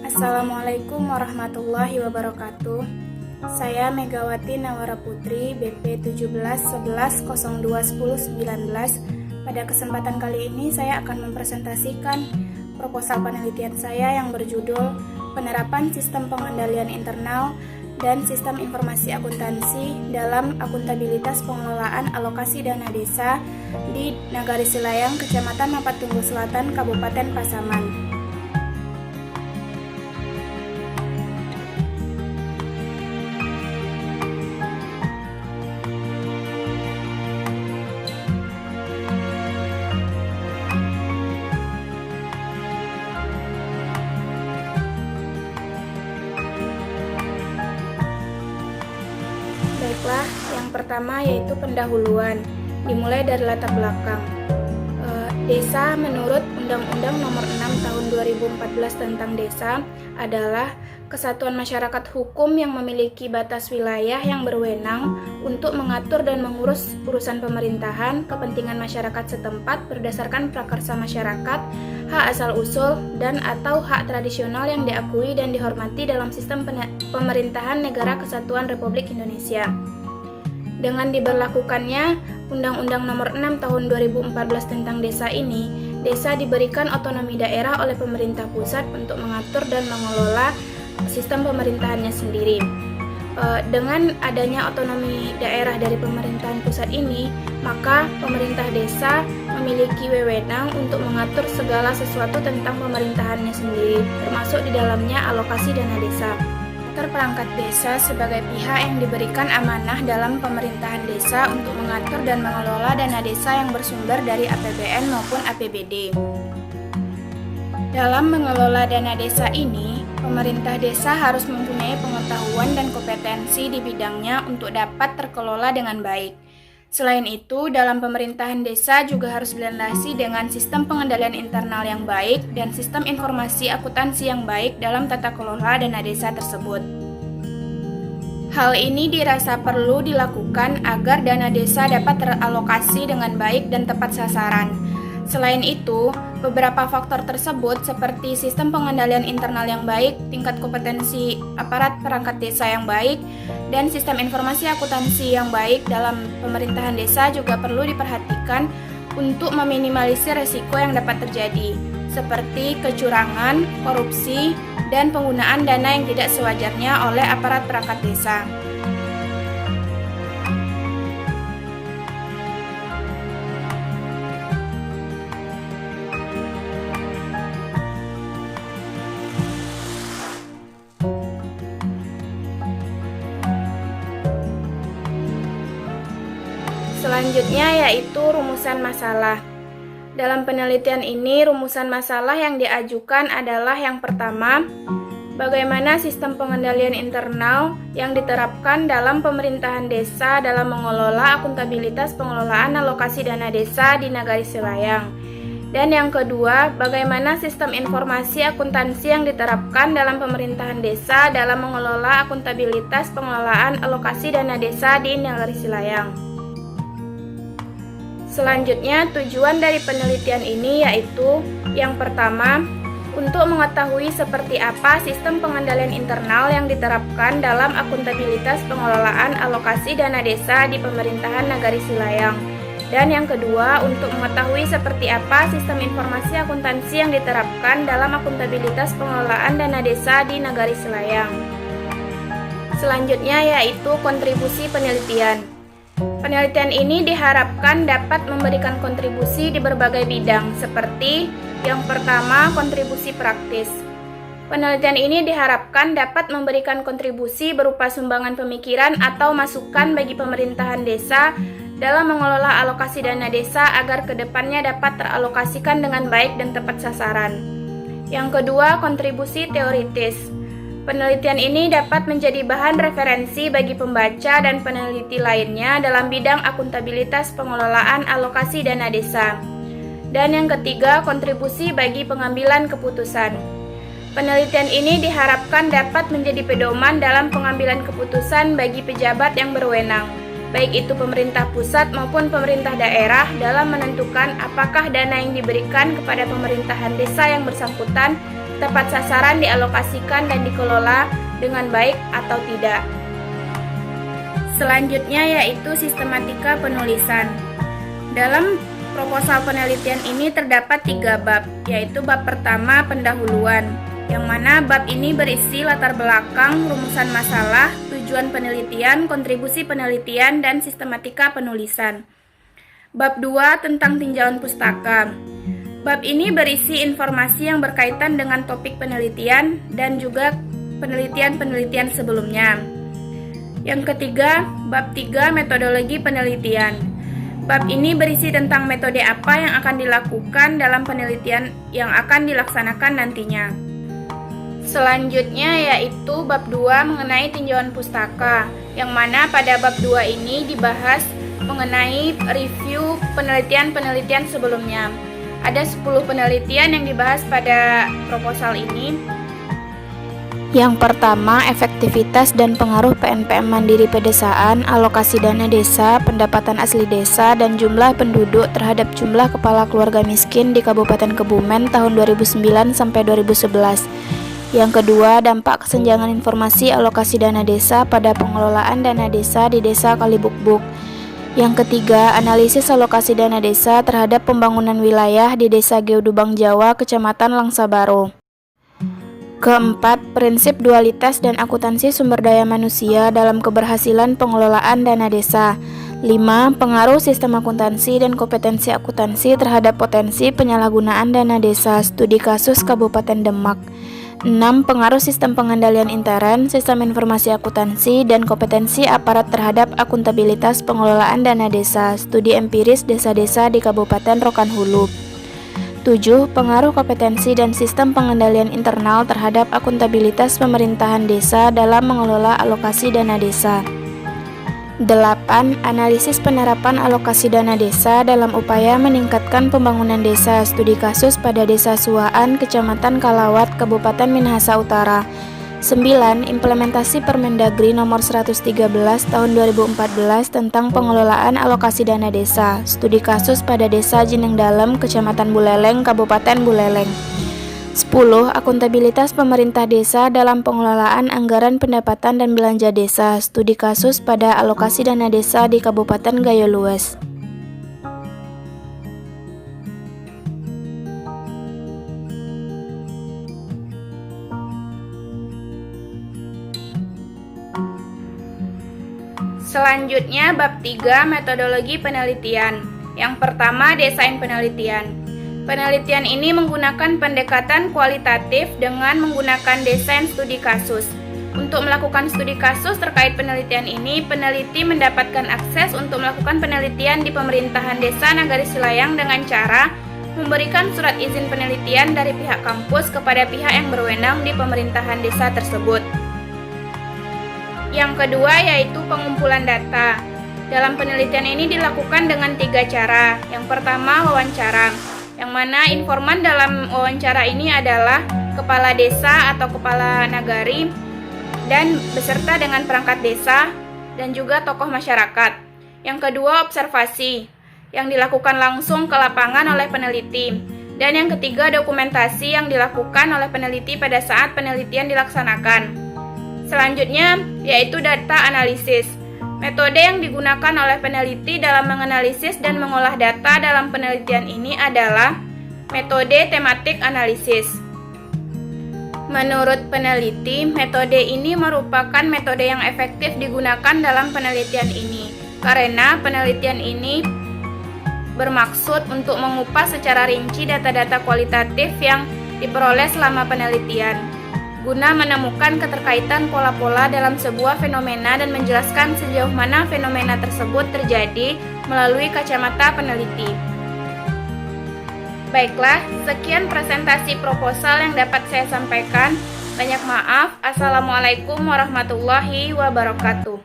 Assalamualaikum warahmatullahi wabarakatuh. Saya Megawati Nawara Putri, BP 1711021019. Pada kesempatan kali ini saya akan mempresentasikan proposal penelitian saya yang berjudul Penerapan Sistem Pengendalian Internal dan Sistem Informasi Akuntansi dalam Akuntabilitas Pengelolaan Alokasi Dana Desa di Nagari Silayang, Kecamatan Mapatunggu Selatan, Kabupaten Pasaman. Baiklah, yang pertama yaitu pendahuluan. Dimulai dari latar belakang. Desa menurut Undang-Undang Nomor 6 Tahun 2014 tentang Desa adalah kesatuan masyarakat hukum yang memiliki batas wilayah yang berwenang untuk mengatur dan mengurus urusan pemerintahan, kepentingan masyarakat setempat berdasarkan prakarsa masyarakat, hak asal-usul, dan atau hak tradisional yang diakui dan dihormati dalam sistem pemerintahan Negara Kesatuan Republik Indonesia. Dengan diberlakukannya Undang-Undang Nomor 6 Tahun 2014 tentang Desa ini, desa diberikan otonomi daerah oleh pemerintah pusat untuk mengatur dan mengelola sistem pemerintahannya sendiri. Dengan adanya otonomi daerah dari pemerintahan pusat ini, maka pemerintah desa memiliki wewenang untuk mengatur segala sesuatu tentang pemerintahannya sendiri, termasuk di dalamnya alokasi dana desa. Perangkat desa sebagai pihak yang diberikan amanah dalam pemerintahan desa untuk mengatur dan mengelola dana desa yang bersumber dari APBN maupun APBD. Dalam mengelola dana desa ini, pemerintah desa harus mempunyai pengetahuan dan kompetensi di bidangnya untuk dapat terkelola dengan baik. Selain itu, dalam pemerintahan desa juga harus dilandasi dengan sistem pengendalian internal yang baik dan sistem informasi akuntansi yang baik dalam tata kelola dana desa tersebut. Hal ini dirasa perlu dilakukan agar dana desa dapat teralokasi dengan baik dan tepat sasaran. Selain itu, beberapa faktor tersebut seperti sistem pengendalian internal yang baik, tingkat kompetensi aparat perangkat desa yang baik, dan sistem informasi akuntansi yang baik dalam pemerintahan desa juga perlu diperhatikan untuk meminimalisir risiko yang dapat terjadi, seperti kecurangan, korupsi, dan penggunaan dana yang tidak sewajarnya oleh aparat perangkat desa. Selanjutnya yaitu rumusan masalah. Dalam penelitian ini, rumusan masalah yang diajukan adalah yang pertama, bagaimana sistem pengendalian internal yang diterapkan dalam pemerintahan desa dalam mengelola akuntabilitas pengelolaan alokasi dana desa di Nagari Silayang. Dan yang kedua, bagaimana sistem informasi akuntansi yang diterapkan dalam pemerintahan desa dalam mengelola akuntabilitas pengelolaan alokasi dana desa di Nagari Silayang. Selanjutnya, tujuan dari penelitian ini yaitu yang pertama, untuk mengetahui seperti apa sistem pengendalian internal yang diterapkan dalam akuntabilitas pengelolaan alokasi dana desa di pemerintahan Nagari Silayang. Dan yang kedua, untuk mengetahui seperti apa sistem informasi akuntansi yang diterapkan dalam akuntabilitas pengelolaan dana desa di Nagari Silayang. Selanjutnya yaitu kontribusi penelitian. Penelitian ini diharapkan dapat memberikan kontribusi di berbagai bidang, seperti yang pertama, kontribusi praktis. Penelitian ini diharapkan dapat memberikan kontribusi berupa sumbangan pemikiran atau masukan bagi pemerintahan desa dalam mengelola alokasi dana desa agar kedepannya dapat teralokasikan dengan baik dan tepat sasaran. Yang kedua, kontribusi teoritis. Penelitian ini dapat menjadi bahan referensi bagi pembaca dan peneliti lainnya dalam bidang akuntabilitas pengelolaan alokasi dana desa. Dan yang ketiga, kontribusi bagi pengambilan keputusan. Penelitian ini diharapkan dapat menjadi pedoman dalam pengambilan keputusan bagi pejabat yang berwenang, baik itu pemerintah pusat maupun pemerintah daerah dalam menentukan apakah dana yang diberikan kepada pemerintahan desa yang bersangkutan tepat sasaran dialokasikan dan dikelola dengan baik atau tidak. Selanjutnya yaitu sistematika penulisan. Dalam proposal penelitian ini terdapat 3 bab, yaitu bab pertama pendahuluan, yang mana bab ini berisi latar belakang, rumusan masalah, tujuan penelitian, kontribusi penelitian, dan sistematika penulisan. Bab 2 tentang tinjauan pustaka. Bab ini berisi informasi yang berkaitan dengan topik penelitian dan juga penelitian-penelitian sebelumnya. Yang ketiga, bab 3 metodologi penelitian. Bab ini berisi tentang metode apa yang akan dilakukan dalam penelitian yang akan dilaksanakan nantinya. Selanjutnya yaitu bab 2 mengenai tinjauan pustaka, yang mana pada bab 2 ini dibahas mengenai review penelitian-penelitian sebelumnya. Ada 10 penelitian yang dibahas pada proposal ini. Yang pertama, efektivitas dan pengaruh PNPM mandiri pedesaan, alokasi dana desa, pendapatan asli desa, dan jumlah penduduk terhadap jumlah kepala keluarga miskin di Kabupaten Kebumen tahun 2009 sampai 2011. Yang kedua, dampak kesenjangan informasi alokasi dana desa pada pengelolaan dana desa di Desa Kalibukbuk. Yang ketiga, analisis alokasi dana desa terhadap pembangunan wilayah di Desa Geudubang Jawa, Kecamatan Langsabaro. Keempat, prinsip dualitas dan akuntansi sumber daya manusia dalam keberhasilan pengelolaan dana desa. 5. Pengaruh sistem akuntansi dan kompetensi akuntansi terhadap potensi penyalahgunaan dana desa, studi kasus Kabupaten Demak. 6. Pengaruh sistem pengendalian intern, sistem informasi akuntansi, dan kompetensi aparat terhadap akuntabilitas pengelolaan dana desa, studi empiris desa-desa di Kabupaten Rokan Hulu. 7. Pengaruh kompetensi dan sistem pengendalian internal terhadap akuntabilitas pemerintahan desa dalam mengelola alokasi dana desa. 8. Analisis penerapan alokasi dana desa dalam upaya meningkatkan pembangunan desa, studi kasus pada Desa Suaan, Kecamatan Kalawat, Kabupaten Minahasa Utara. 9. Implementasi Permendagri Nomor 113 Tahun 2014 tentang pengelolaan alokasi dana desa, studi kasus pada Desa Jineng Dalem, Kecamatan Buleleng, Kabupaten Buleleng. 10. Akuntabilitas pemerintah desa dalam pengelolaan anggaran pendapatan dan belanja desa, studi kasus pada alokasi dana desa di Kabupaten Gayo Luas. Selanjutnya bab 3 metodologi penelitian. Yang pertama, desain penelitian. Penelitian ini menggunakan pendekatan kualitatif dengan menggunakan desain studi kasus. Untuk melakukan studi kasus terkait penelitian ini, peneliti mendapatkan akses untuk melakukan penelitian di pemerintahan Desa Nagari Silayang dengan cara memberikan surat izin penelitian dari pihak kampus kepada pihak yang berwenang di pemerintahan desa tersebut. Yang kedua yaitu pengumpulan data. Dalam penelitian ini dilakukan dengan 3 cara. Yang pertama, wawancara, yang mana informan dalam wawancara ini adalah kepala desa atau kepala nagari dan beserta dengan perangkat desa dan juga tokoh masyarakat. Yang kedua, observasi, yang dilakukan langsung ke lapangan oleh peneliti. Dan yang ketiga, dokumentasi yang dilakukan oleh peneliti pada saat penelitian dilaksanakan. Selanjutnya, yaitu data analisis. Metode yang digunakan oleh peneliti dalam menganalisis dan mengolah data dalam penelitian ini adalah metode tematik analisis. Menurut peneliti, metode ini merupakan metode yang efektif digunakan dalam penelitian ini, karena penelitian ini bermaksud untuk mengupas secara rinci data-data kualitatif yang diperoleh selama penelitian, guna menemukan keterkaitan pola-pola dalam sebuah fenomena dan menjelaskan sejauh mana fenomena tersebut terjadi melalui kacamata peneliti. Baiklah, sekian presentasi proposal yang dapat saya sampaikan. Banyak maaf. Assalamualaikum warahmatullahi wabarakatuh.